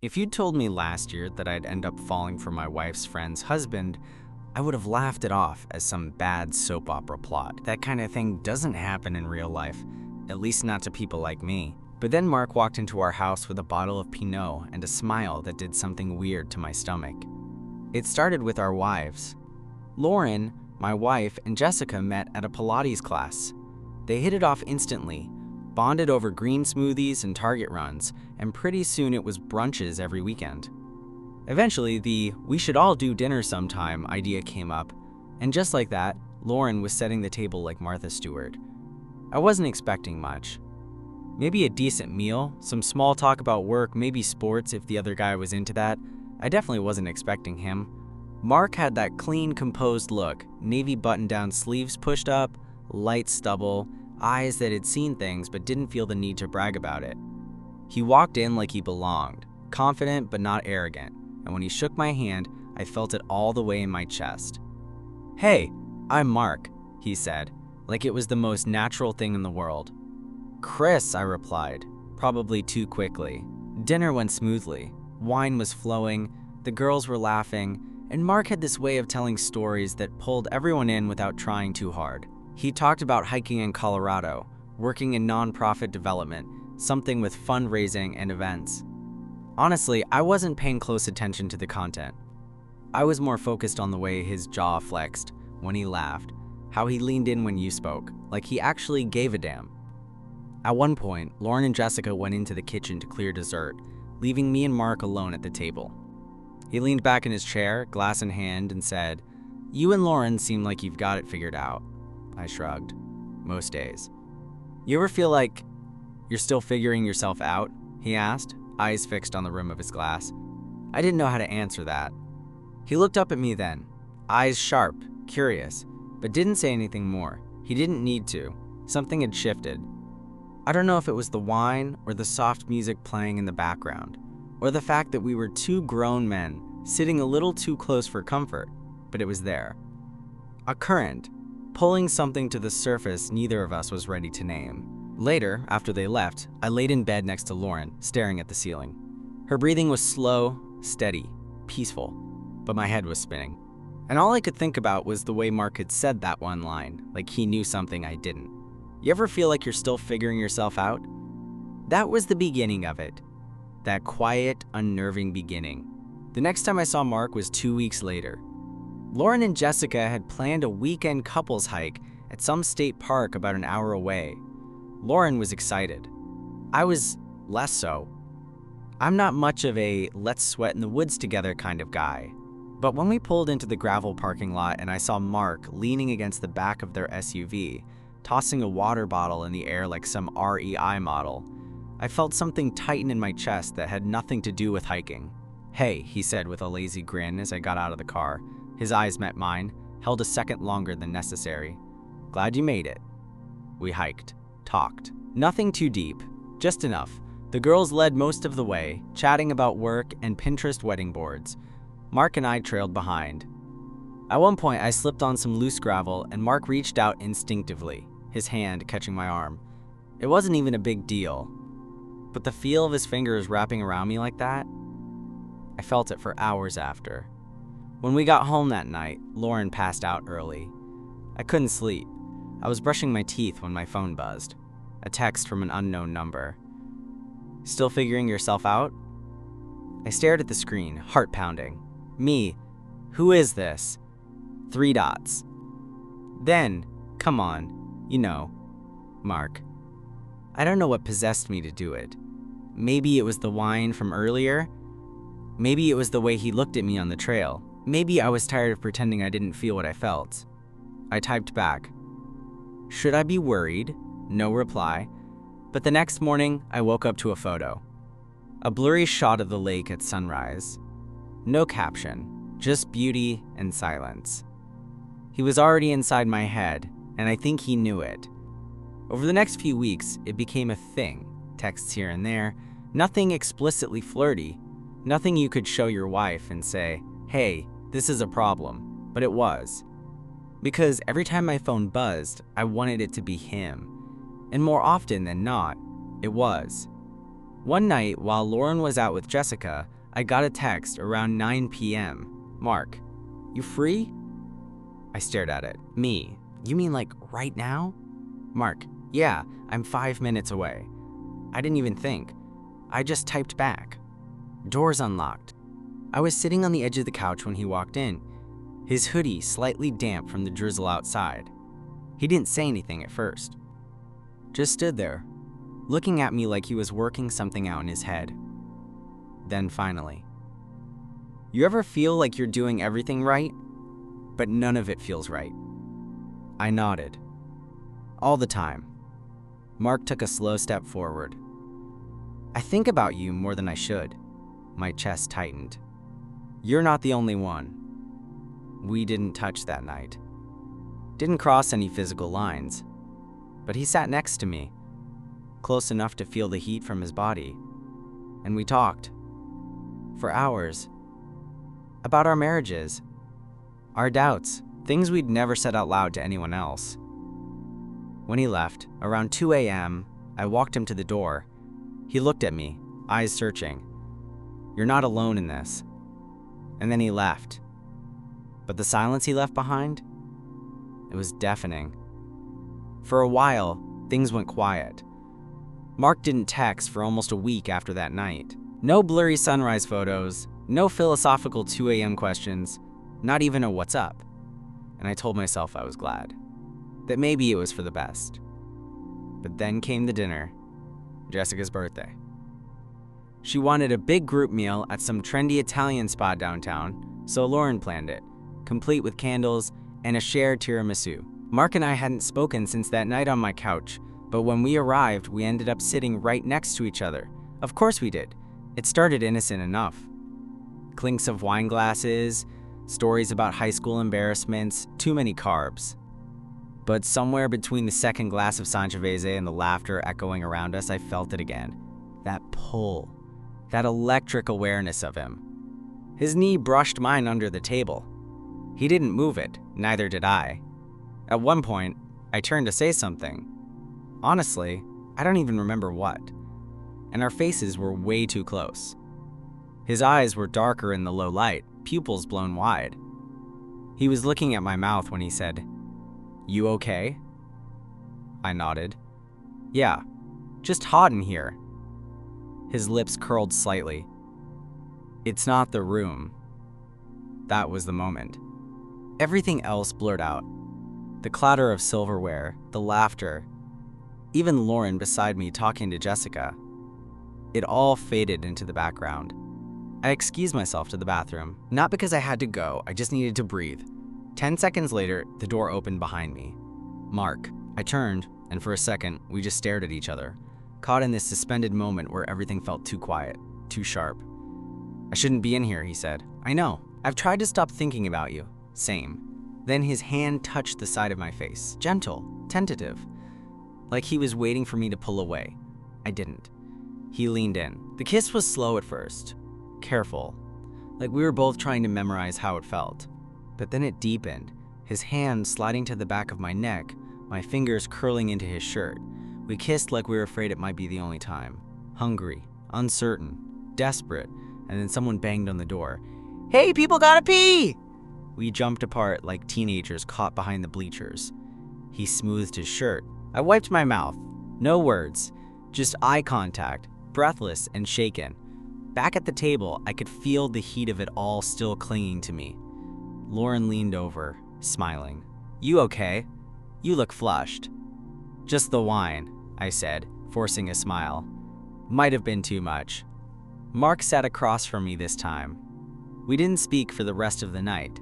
If you'd told me last year that I'd end up falling for my wife's friend's husband, I would have laughed it off as some bad soap opera plot. That kind of thing doesn't happen in real life, at least not to people like me. But then Mark walked into our house with a bottle of Pinot and a smile that did something weird to my stomach. It started with our wives. Lauren, my wife, and Jessica met at a Pilates class. They hit it off instantly, bonded over green smoothies and Target runs, and pretty soon it was brunches every weekend. Eventually, the "we should all do dinner sometime" idea came up, and just like that, Lauren was setting the table like Martha Stewart. I wasn't expecting much. Maybe a decent meal, some small talk about work, maybe sports if the other guy was into that. I definitely wasn't expecting him. Mark had that clean, composed look, navy button-down sleeves pushed up, light stubble, eyes that had seen things but didn't feel the need to brag about it. He walked in like he belonged, confident but not arrogant, and when he shook my hand, I felt it all the way in my chest. "Hey, I'm Mark," he said, like it was the most natural thing in the world. "Chris," I replied, probably too quickly. Dinner went smoothly. Wine was flowing, the girls were laughing, and Mark had this way of telling stories that pulled everyone in without trying too hard. He talked about hiking in Colorado, working in nonprofit development, something with fundraising and events. Honestly, I wasn't paying close attention to the content. I was more focused on the way his jaw flexed when he laughed, how he leaned in when you spoke, like he actually gave a damn. At one point, Lauren and Jessica went into the kitchen to clear dessert, leaving me and Mark alone at the table. He leaned back in his chair, glass in hand, and said, "You and Lauren seem like you've got it figured out." I shrugged. Most days. "You ever feel like you're still figuring yourself out?" he asked, eyes fixed on the rim of his glass. I didn't know how to answer that. He looked up at me then, eyes sharp, curious, but didn't say anything more. He didn't need to. Something had shifted. I don't know if it was the wine or the soft music playing in the background, or the fact that we were two grown men sitting a little too close for comfort, but it was there. A current, pulling something to the surface neither of us was ready to name. Later, after they left, I laid in bed next to Lauren, staring at the ceiling. Her breathing was slow, steady, peaceful, but my head was spinning. And all I could think about was the way Mark had said that one line, like he knew something I didn't. You ever feel like you're still figuring yourself out? That was the beginning of it. That quiet, unnerving beginning. The next time I saw Mark was 2 weeks later. Lauren and Jessica had planned a weekend couples hike at some state park about an hour away. Lauren was excited. I was less so. I'm not much of a let's sweat in the woods together kind of guy. But when we pulled into the gravel parking lot and I saw Mark leaning against the back of their SUV, tossing a water bottle in the air like some REI model, I felt something tighten in my chest that had nothing to do with hiking. "Hey," he said with a lazy grin as I got out of the car. His eyes met mine, held a second longer than necessary. "Glad you made it." We hiked, talked. Nothing too deep, just enough. The girls led most of the way, chatting about work and Pinterest wedding boards. Mark and I trailed behind. At one point, I slipped on some loose gravel and Mark reached out instinctively, his hand catching my arm. It wasn't even a big deal, but the feel of his fingers wrapping around me like that, I felt it for hours after. When we got home that night, Lauren passed out early. I couldn't sleep. I was brushing my teeth when my phone buzzed. A text from an unknown number. "Still figuring yourself out?" I stared at the screen, heart pounding. Me. Who is this? 3 dots. Then, come on, you know, Mark. I don't know what possessed me to do it. Maybe it was the wine from earlier. Maybe it was the way he looked at me on the trail. Maybe I was tired of pretending I didn't feel what I felt. I typed back, "Should I be worried?" No reply. But the next morning, I woke up to a photo. A blurry shot of the lake at sunrise. No caption, just beauty and silence. He was already inside my head, and I think he knew it. Over the next few weeks, it became a thing. Texts here and there, nothing explicitly flirty, nothing you could show your wife and say, "Hey, this is a problem," but it was. Because every time my phone buzzed, I wanted it to be him. And more often than not, it was. One night, while Lauren was out with Jessica, I got a text around 9 p.m. "Mark, you free?" I stared at it. "Me? You mean like right now?" "Mark, yeah, I'm 5 minutes away." I didn't even think. I just typed back. Doors unlocked. I was sitting on the edge of the couch when he walked in, his hoodie slightly damp from the drizzle outside. He didn't say anything at first. Just stood there, looking at me like he was working something out in his head. Then finally, "You ever feel like you're doing everything right, but none of it feels right?" I nodded. "All the time." Mark took a slow step forward. "I think about you more than I should." My chest tightened. "You're not the only one." We didn't touch that night. Didn't cross any physical lines. But he sat next to me, close enough to feel the heat from his body. And we talked. For hours. About our marriages. Our doubts. Things we'd never said out loud to anyone else. When he left, around 2 a.m., I walked him to the door. He looked at me, eyes searching. "You're not alone in this." And then he left. But the silence he left behind? It was deafening. For a while, things went quiet. Mark didn't text for almost a week after that night. No blurry sunrise photos, no philosophical 2 a.m. questions, not even a "what's up?" And I told myself I was glad. That maybe it was for the best. But then came the dinner. Jessica's birthday. She wanted a big group meal at some trendy Italian spot downtown, so Lauren planned it, complete with candles and a shared tiramisu. Mark and I hadn't spoken since that night on my couch, but when we arrived, we ended up sitting right next to each other. Of course we did. It started innocent enough. Clinks of wine glasses, stories about high school embarrassments, too many carbs. But somewhere between the second glass of Sangiovese and the laughter echoing around us, I felt it again. That pull. That electric awareness of him. His knee brushed mine under the table. He didn't move it, neither did I. At one point, I turned to say something. Honestly, I don't even remember what. And our faces were way too close. His eyes were darker in the low light, pupils blown wide. He was looking at my mouth when he said, "You okay?" I nodded. "Yeah, just hot in here." His lips curled slightly. "It's not the room." That was the moment. Everything else blurred out. The clatter of silverware, the laughter, even Lauren beside me talking to Jessica. It all faded into the background. I excused myself to the bathroom, not because I had to go, I just needed to breathe. 10 seconds later, the door opened behind me. Mark. I turned, and for a second, we just stared at each other, caught in this suspended moment where everything felt too quiet, too sharp. "I shouldn't be in here," he said. "I know. I've tried to stop thinking about you." Same. Then his hand touched the side of my face, gentle, tentative, like he was waiting for me to pull away. I didn't. He leaned in. The kiss was slow at first, careful, like we were both trying to memorize how it felt. But then it deepened, his hand sliding to the back of my neck, my fingers curling into his shirt. We kissed like we were afraid it might be the only time. Hungry, uncertain, desperate, and then someone banged on the door. "Hey, people gotta pee!" We jumped apart like teenagers caught behind the bleachers. He smoothed his shirt. I wiped my mouth. No words, just eye contact, breathless and shaken. Back at the table, I could feel the heat of it all still clinging to me. Lauren leaned over, smiling. "You okay? You look flushed." "Just the wine," I said, forcing a smile. Might have been too much. Mark sat across from me this time. We didn't speak for the rest of the night,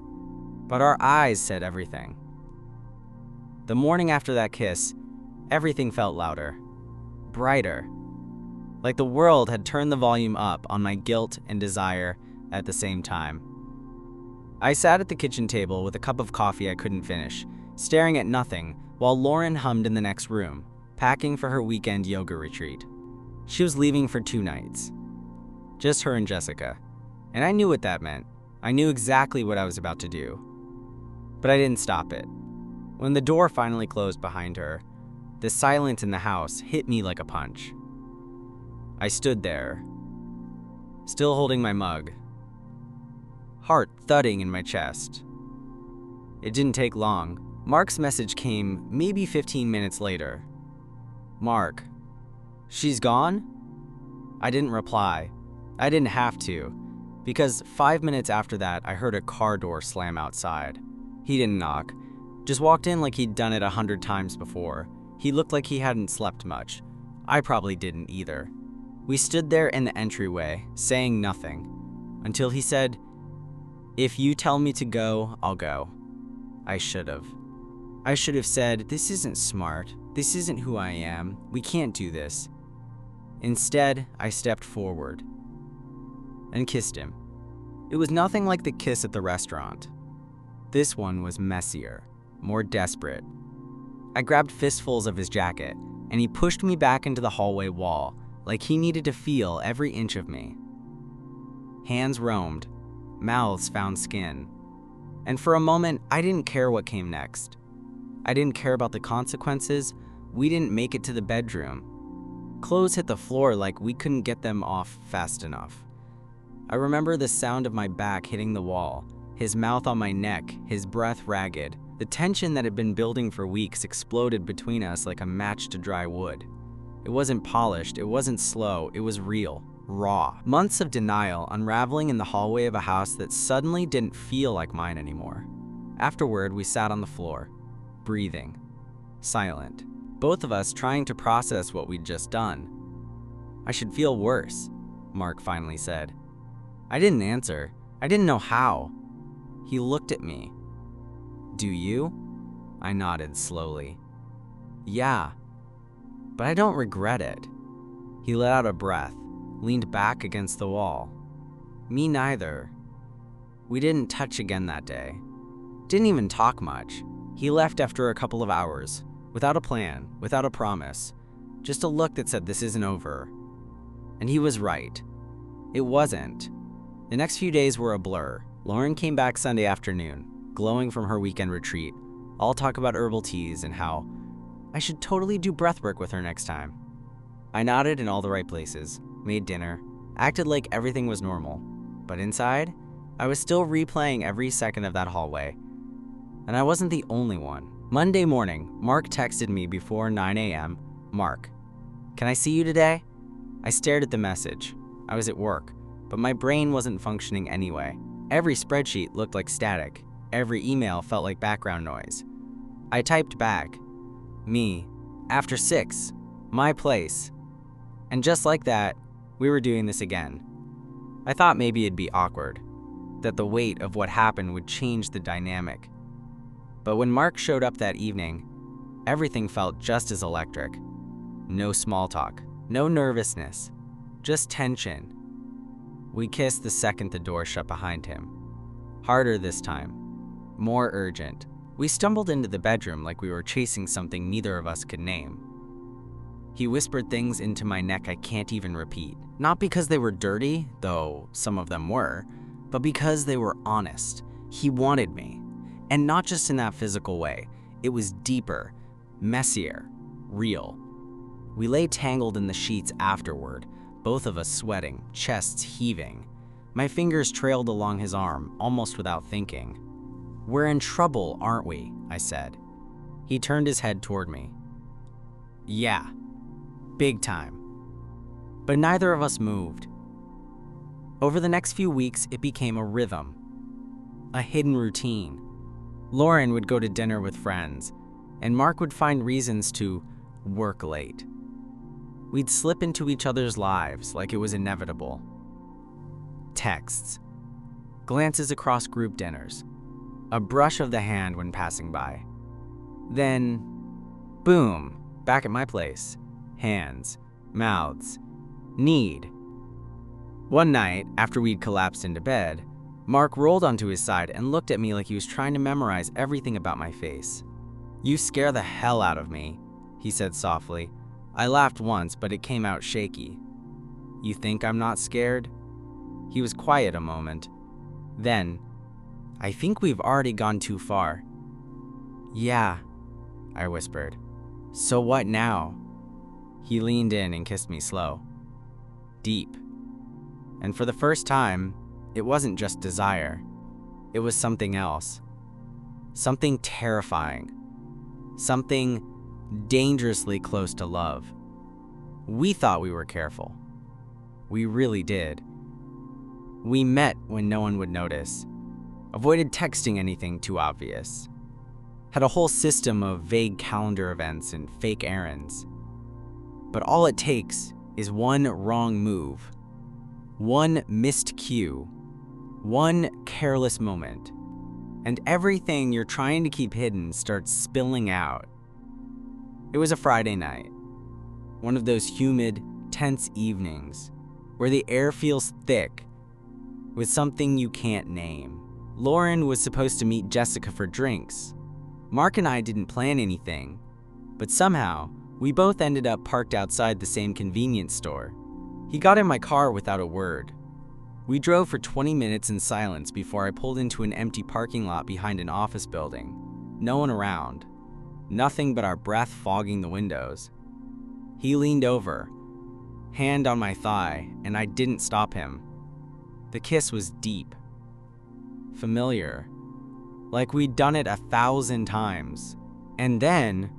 but our eyes said everything. The morning after that kiss, everything felt louder, brighter, like the world had turned the volume up on my guilt and desire at the same time. I sat at the kitchen table with a cup of coffee I couldn't finish, staring at nothing while Lauren hummed in the next room, packing for her weekend yoga retreat. She was leaving for 2 nights. Just her and Jessica. And I knew what that meant. I knew exactly what I was about to do. But I didn't stop it. When the door finally closed behind her, the silence in the house hit me like a punch. I stood there, still holding my mug, heart thudding in my chest. It didn't take long. Mark's message came maybe 15 minutes later. "Mark, she's gone?" I didn't reply. I didn't have to, because 5 minutes after that, I heard a car door slam outside. He didn't knock, just walked in like he'd done it 100 times before. He looked like he hadn't slept much. I probably didn't either. We stood there in the entryway, saying nothing, until he said, "If you tell me to go, I'll go." I should have. I should have said, "This isn't smart. This isn't who I am. We can't do this." Instead, I stepped forward and kissed him. It was nothing like the kiss at the restaurant. This one was messier, more desperate. I grabbed fistfuls of his jacket, and he pushed me back into the hallway wall, like he needed to feel every inch of me. Hands roamed, mouths found skin. And for a moment, I didn't care what came next. I didn't care about the consequences. We didn't make it to the bedroom. Clothes hit the floor like we couldn't get them off fast enough. I remember the sound of my back hitting the wall, his mouth on my neck, his breath ragged. The tension that had been building for weeks exploded between us like a match to dry wood. It wasn't polished, it wasn't slow, it was real, raw. Months of denial unraveling in the hallway of a house that suddenly didn't feel like mine anymore. Afterward, we sat on the floor, breathing, silent, both of us trying to process what we'd just done. "I should feel worse," Mark finally said. I didn't answer. I didn't know how. He looked at me. "Do you?" I nodded slowly. "Yeah, but I don't regret it." He let out a breath, leaned back against the wall. "Me neither." We didn't touch again that day. Didn't even talk much. He left after a couple of hours, without a plan, without a promise. Just a look that said this isn't over. And he was right. It wasn't. The next few days were a blur. Lauren came back Sunday afternoon, glowing from her weekend retreat. All talk about herbal teas and how I should totally do breathwork with her next time. I nodded in all the right places, made dinner, acted like everything was normal. But inside, I was still replaying every second of that hallway. And I wasn't the only one. Monday morning, Mark texted me before 9 a.m. "Mark, can I see you today?" I stared at the message. I was at work, but my brain wasn't functioning anyway. Every spreadsheet looked like static. Every email felt like background noise. I typed back, "Me, after 6, my place." And just like that, we were doing this again. I thought maybe it'd be awkward, that the weight of what happened would change the dynamic. But when Mark showed up that evening, everything felt just as electric. No small talk, no nervousness, just tension. We kissed the second the door shut behind him. Harder this time, more urgent. We stumbled into the bedroom like we were chasing something neither of us could name. He whispered things into my neck I can't even repeat. Not because they were dirty, though some of them were, but because they were honest. He wanted me. And not just in that physical way. It was deeper, messier, real. We lay tangled in the sheets afterward, both of us sweating, chests heaving. My fingers trailed along his arm, almost without thinking. "We're in trouble, aren't we?" I said. He turned his head toward me. "Yeah, big time." But neither of us moved. Over the next few weeks, it became a rhythm, a hidden routine. Lauren would go to dinner with friends, and Mark would find reasons to work late. We'd slip into each other's lives like it was inevitable. Texts, glances across group dinners, a brush of the hand when passing by. Then, boom, back at my place. Hands, mouths, need. One night, after we'd collapsed into bed, Mark rolled onto his side and looked at me like he was trying to memorize everything about my face. "You scare the hell out of me," he said softly. I laughed once, but it came out shaky. "You think I'm not scared?" He was quiet a moment. Then, "I think we've already gone too far." "Yeah," I whispered. "So what now?" He leaned in and kissed me slow. deep. And for the first time, it wasn't just desire. It was something else. Something terrifying. Something dangerously close to love. We thought we were careful. We really did. We met when no one would notice. Avoided texting anything too obvious. Had a whole system of vague calendar events and fake errands. But all it takes is one wrong move, one missed cue, one careless moment, and everything you're trying to keep hidden starts spilling out. It was a Friday night, one of those humid, tense evenings where the air feels thick with something you can't name. Lauren was supposed to meet Jessica for drinks. Mark and I didn't plan anything, but somehow we both ended up parked outside the same convenience store. He got in my car without a word. We drove for 20 minutes in silence before I pulled into an empty parking lot behind an office building. No one around. Nothing but our breath fogging the windows. He leaned over, hand on my thigh, and I didn't stop him. The kiss was deep. Familiar. Like we'd done it 1,000 times. And then,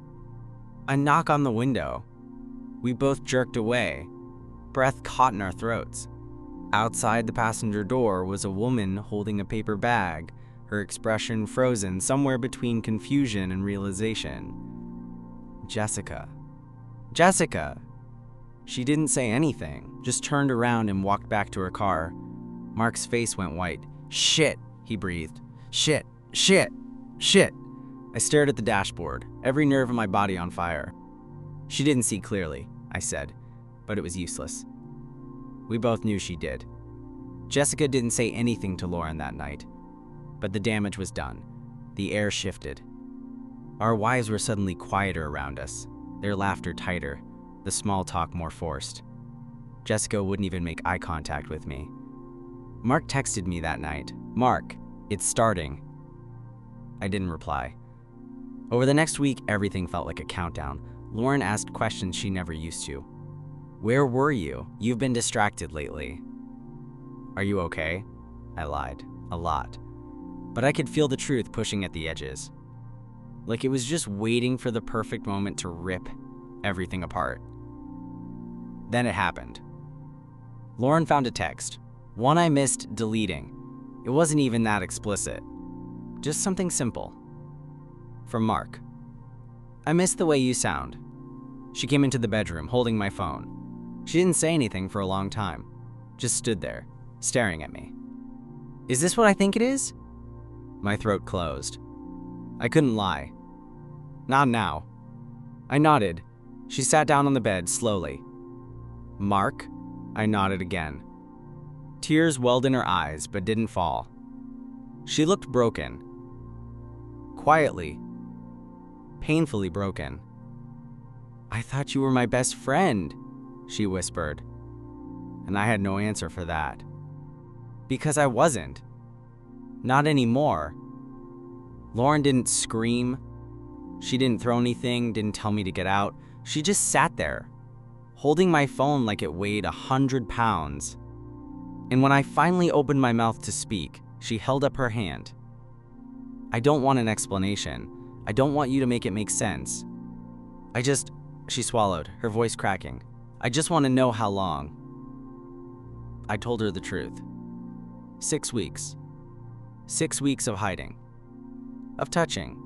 a knock on the window. We both jerked away, breath caught in our throats. Outside the passenger door was a woman holding a paper bag, her expression frozen somewhere between confusion and realization. Jessica. Jessica! She didn't say anything, just turned around and walked back to her car. Mark's face went white. Shit, he breathed. Shit, shit, shit. I stared at the dashboard, every nerve in my body on fire. She didn't see clearly, I said, but it was useless. We both knew she did. Jessica didn't say anything to Lauren that night, but the damage was done. The air shifted. Our wives were suddenly quieter around us, their laughter tighter, the small talk more forced. Jessica wouldn't even make eye contact with me. Mark texted me that night. Mark, it's starting. I didn't reply. Over the next week, everything felt like a countdown. Lauren asked questions she never used to. Where were you? You've been distracted lately. Are you okay? I lied. A lot. But I could feel the truth pushing at the edges. Like it was just waiting for the perfect moment to rip everything apart. Then it happened. Lauren found a text. One I missed deleting. It wasn't even that explicit. Just something simple. From Mark. I miss the way you sound. She came into the bedroom, holding my phone. She didn't say anything for a long time. Just stood there, staring at me. Is this what I think it is? My throat closed. I couldn't lie. Not now. I nodded. She sat down on the bed slowly. Mark? I nodded again. Tears welled in her eyes, but didn't fall. She looked broken. Quietly. Painfully broken. I thought you were my best friend, she whispered. And I had no answer for that. Because I wasn't. Not anymore. Lauren didn't scream. She didn't throw anything, didn't tell me to get out. She just sat there, holding my phone like it weighed 100 pounds. And when I finally opened my mouth to speak, she held up her hand. I don't want an explanation. I don't want you to make it make sense. She swallowed, her voice cracking. I just want to know how long. I told her the truth. 6 weeks. 6 weeks of hiding. Of touching.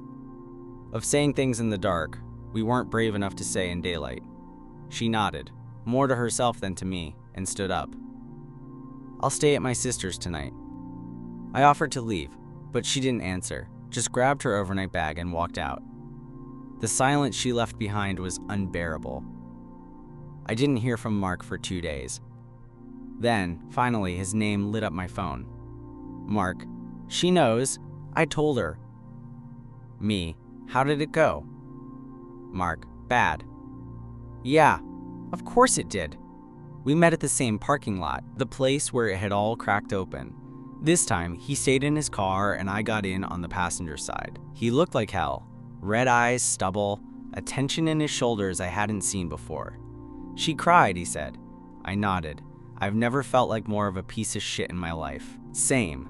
Of saying things in the dark we weren't brave enough to say in daylight. She nodded, more to herself than to me, and stood up. I'll stay at my sister's tonight. I offered to leave, but she didn't answer, just grabbed her overnight bag and walked out. The silence she left behind was unbearable. I didn't hear from Mark for 2 days. Then, finally, his name lit up my phone. Mark. She knows. I told her. Me. How did it go? Mark. Bad. Yeah, of course it did. We met at the same parking lot, the place where it had all cracked open. This time, he stayed in his car and I got in on the passenger side. He looked like hell. Red eyes, stubble, a tension in his shoulders I hadn't seen before. She cried, he said. I nodded. I've never felt like more of a piece of shit in my life. Same.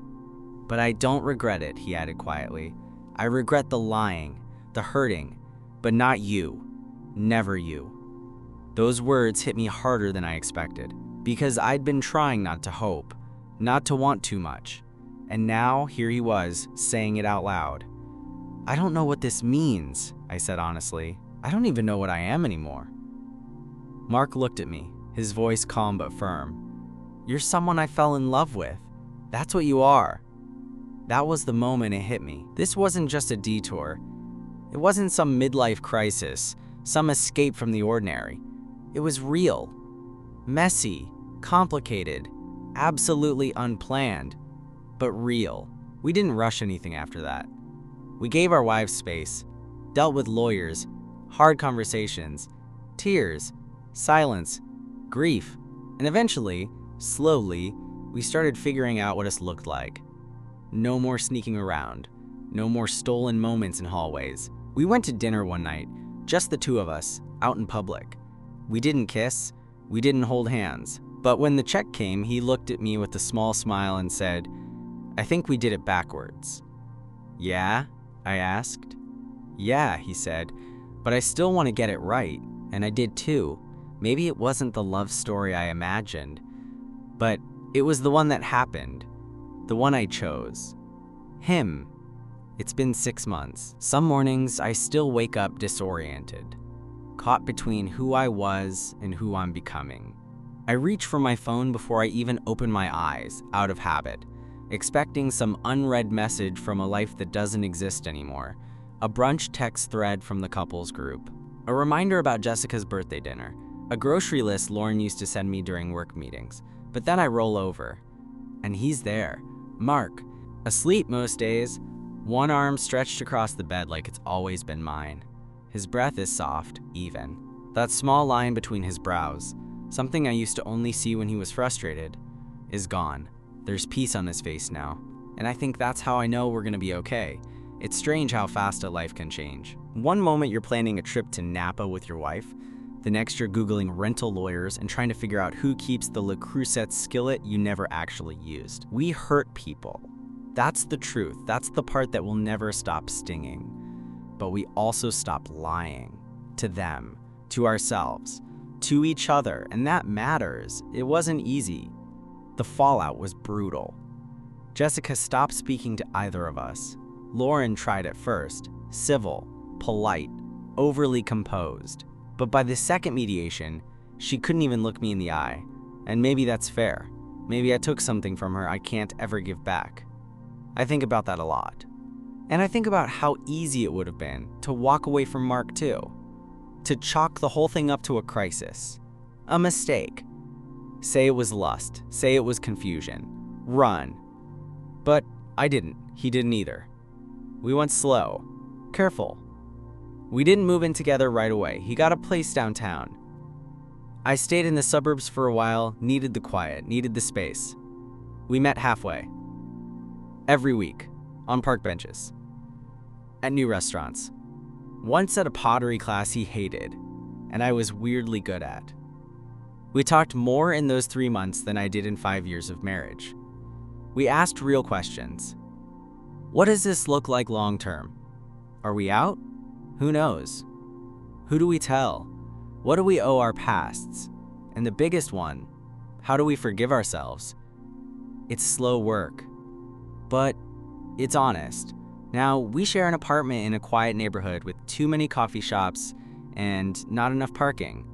But I don't regret it, he added quietly. I regret the lying, the hurting, but not you. Never you. Those words hit me harder than I expected, because I'd been trying not to hope, not to want too much. And now, here he was, saying it out loud. I don't know what this means, I said honestly. I don't even know what I am anymore. Mark looked at me, his voice calm but firm. You're someone I fell in love with. That's what you are. That was the moment it hit me. This wasn't just a detour. It wasn't some midlife crisis, some escape from the ordinary. It was real. Messy, complicated, absolutely unplanned, but real. We didn't rush anything after that. We gave our wives space, dealt with lawyers, hard conversations, tears, silence, grief, and eventually, slowly, we started figuring out what us looked like. No more sneaking around, no more stolen moments in hallways. We went to dinner one night, just the two of us, out in public. We didn't kiss, we didn't hold hands, but when the check came, he looked at me with a small smile and said, I think we did it backwards. Yeah? I asked. Yeah, he said, but I still want to get it right, and I did too. Maybe it wasn't the love story I imagined, but it was the one that happened, the one I chose. Him. It's been 6 months. Some mornings, I still wake up disoriented, caught between who I was and who I'm becoming. I reach for my phone before I even open my eyes, out of habit, expecting some unread message from a life that doesn't exist anymore, a brunch text thread from the couples group, a reminder about Jessica's birthday dinner, a grocery list Lauren used to send me during work meetings. But then I roll over, and he's there, Mark, asleep most days, one arm stretched across the bed like it's always been mine. His breath is soft, even. That small line between his brows, something I used to only see when he was frustrated, is gone. There's peace on his face now, and I think that's how I know we're gonna be okay. It's strange how fast a life can change. One moment you're planning a trip to Napa with your wife, the next you're Googling rental lawyers and trying to figure out who keeps the Le Creuset skillet you never actually used. We hurt people. That's the truth. That's the part that will never stop stinging. But we also stop lying. To them, to ourselves, to each other, and that matters. It wasn't easy. The fallout was brutal. Jessica stopped speaking to either of us. Lauren tried at first, civil, polite, overly composed. But by the second mediation, she couldn't even look me in the eye. And maybe that's fair. Maybe I took something from her I can't ever give back. I think about that a lot. And I think about how easy it would have been to walk away from Mark too. To chalk the whole thing up to a crisis. A mistake. Say it was lust. Say it was confusion. Run. But I didn't. He didn't either. We went slow. Careful. We didn't move in together right away. He got a place downtown. I stayed in the suburbs for a while, needed the quiet, needed the space. We met halfway. Every week, on park benches. At new restaurants. Once at a pottery class he hated, and I was weirdly good at. We talked more in those 3 months than I did in 5 years of marriage. We asked real questions. What does this look like long term? Are we out? Who knows? Who do we tell? What do we owe our pasts? And the biggest one, how do we forgive ourselves? It's slow work, but it's honest. Now, we share an apartment in a quiet neighborhood with too many coffee shops and not enough parking.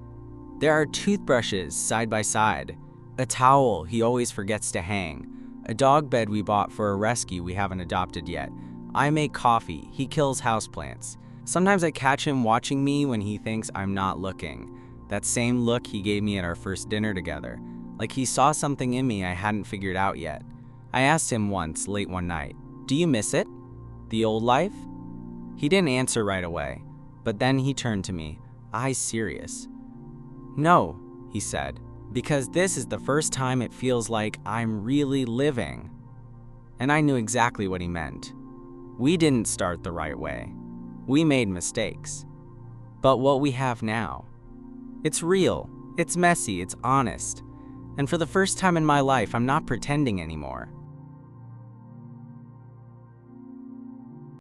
There are toothbrushes side by side, a towel he always forgets to hang, a dog bed we bought for a rescue we haven't adopted yet. I make coffee, he kills houseplants. Sometimes I catch him watching me when he thinks I'm not looking. That same look he gave me at our first dinner together, like he saw something in me I hadn't figured out yet. I asked him once, late one night, "Do you miss it? The old life?" He didn't answer right away, but then he turned to me, eyes serious. "No," he said, "because this is the first time it feels like I'm really living." And I knew exactly what he meant. We didn't start the right way. We made mistakes. But what we have now, it's real, it's messy, it's honest. And for the first time in my life, I'm not pretending anymore.